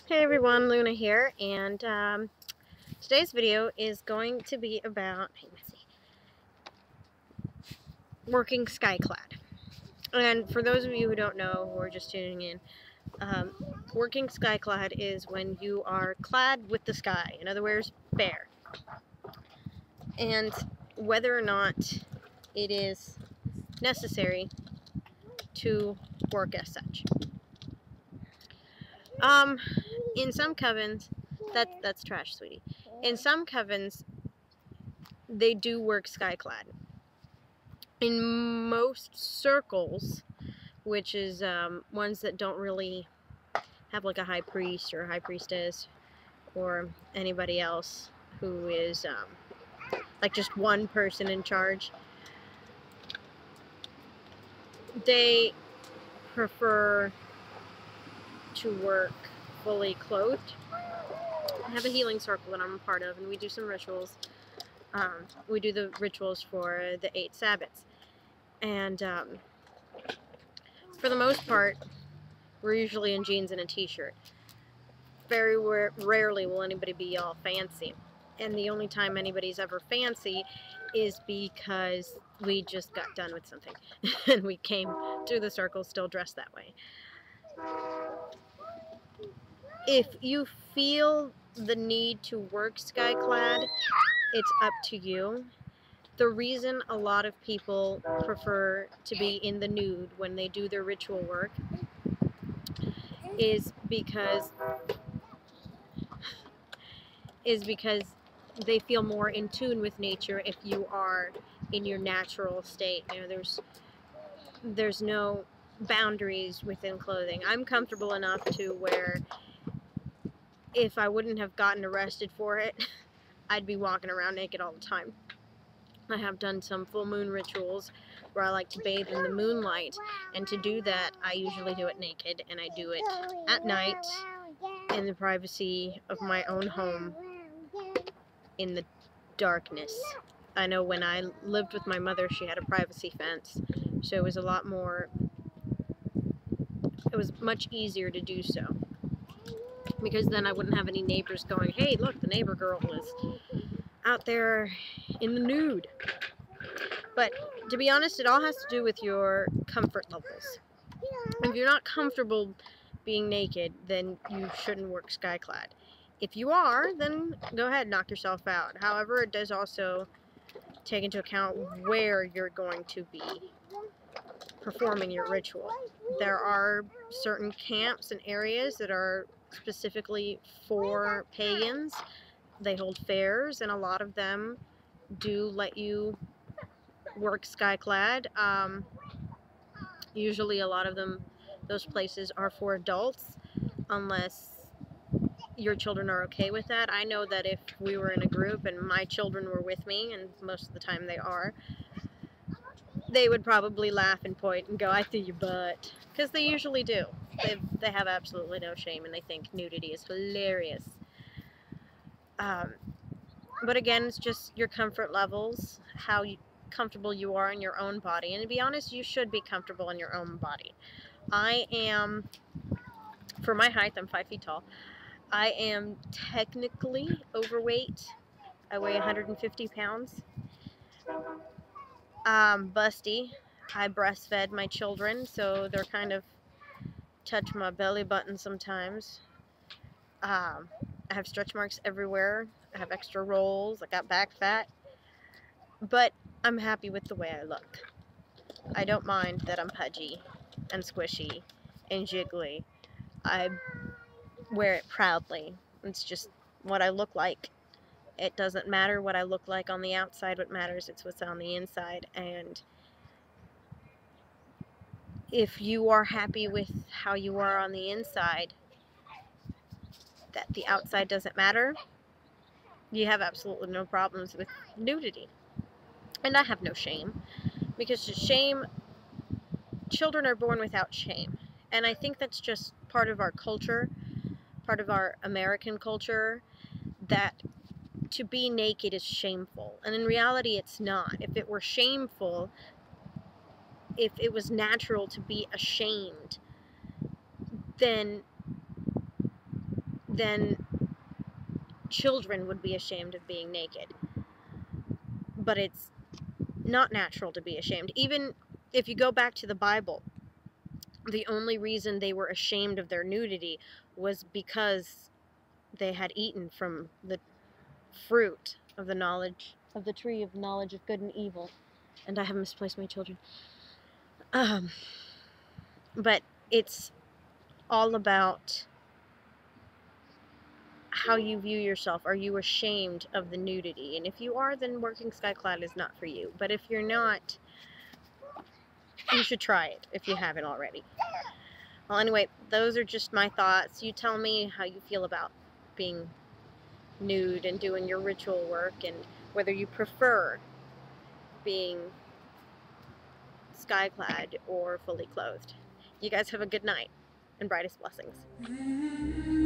Hey everyone, Luna here, and today's video is going to be about working Skyclad. And for those of you who don't know, who are just tuning in, working Skyclad is when you are clad with the sky, in other words, bare. And whether or not it is necessary to work as such. In some covens, that's trash, sweetie. In some covens, they do work Skyclad. In most circles, which is ones that don't really have like a high priest or a high priestess or anybody else who is like just one person in charge, they prefer to work fully clothed. I have a healing circle that I'm a part of, and we do some rituals. We do the rituals for the 8 Sabbats, and for the most part, we're usually in jeans and a t-shirt. Very rarely will anybody be all fancy, and the only time anybody's ever fancy is because we just got done with something and we came through the circle still dressed that way. If you feel the need to work Skyclad, it's up to you. The reason a lot of people prefer to be in the nude when they do their ritual work is because they feel more in tune with nature if you are in your natural state. You know, there's no boundaries within clothing. I'm comfortable enough to where if I wouldn't have gotten arrested for it, I'd be walking around naked all the time. I have done some full moon rituals where I like to bathe in the moonlight, and to do that I usually do it naked, and I do it at night in the privacy of my own home in the darkness. I know when I lived with my mother, she had a privacy fence, so it was it was much easier to do so, because then I wouldn't have any neighbors going, hey look, the neighbor girl is out there in the nude. But to be honest, it all has to do with your comfort levels. If you're not comfortable being naked, then you shouldn't work Skyclad. If you are, then go ahead and knock yourself out. However, it does also take into account where you're going to be performing your ritual. There are certain camps and areas that are specifically for pagans. They hold fairs, and a lot of them do let you work Skyclad. Usually a lot of those places are for adults, unless your children are okay with that. I know that if we were in a group and my children were with me, and most of the time they are, they would probably laugh and point and go, I see your butt, because they usually do. They have absolutely no shame, and they think nudity is hilarious. But again, it's just your comfort levels, how comfortable you are in your own body. And to be honest, you should be comfortable in your own body. I am, for my height, I'm 5 feet tall. I am technically overweight. I weigh 150 pounds. Busty. I breastfed my children, so they're kind of touch my belly button sometimes. I have stretch marks everywhere. I have extra rolls. I got back fat. But I'm happy with the way I look. I don't mind that I'm pudgy and squishy and jiggly. I wear it proudly. It's just what I look like. It doesn't matter what I look like on the outside. What matters is what's on the inside. And if you are happy with how you are on the inside, that the outside doesn't matter, you have absolutely no problems with nudity. And I have no shame, because children are born without shame. And I think that's just part of our culture, part of our American culture, that to be naked is shameful. And in reality, it's not. If it were shameful, if it was natural to be ashamed, then then children would be ashamed of being naked. But it's not natural to be ashamed. Even if you go back to the Bible, the only reason they were ashamed of their nudity was because they had eaten from the fruit of the knowledge of the tree of knowledge of good and evil. And I have misplaced my children. But it's all about how you view yourself. Are you ashamed of the nudity? And if you are, then working Skyclad is not for you. But if you're not, you should try it if you haven't already. Well, anyway, those are just my thoughts. You tell me how you feel about being nude and doing your ritual work, and whether you prefer being Skyclad or fully clothed. You guys have a good night and brightest blessings.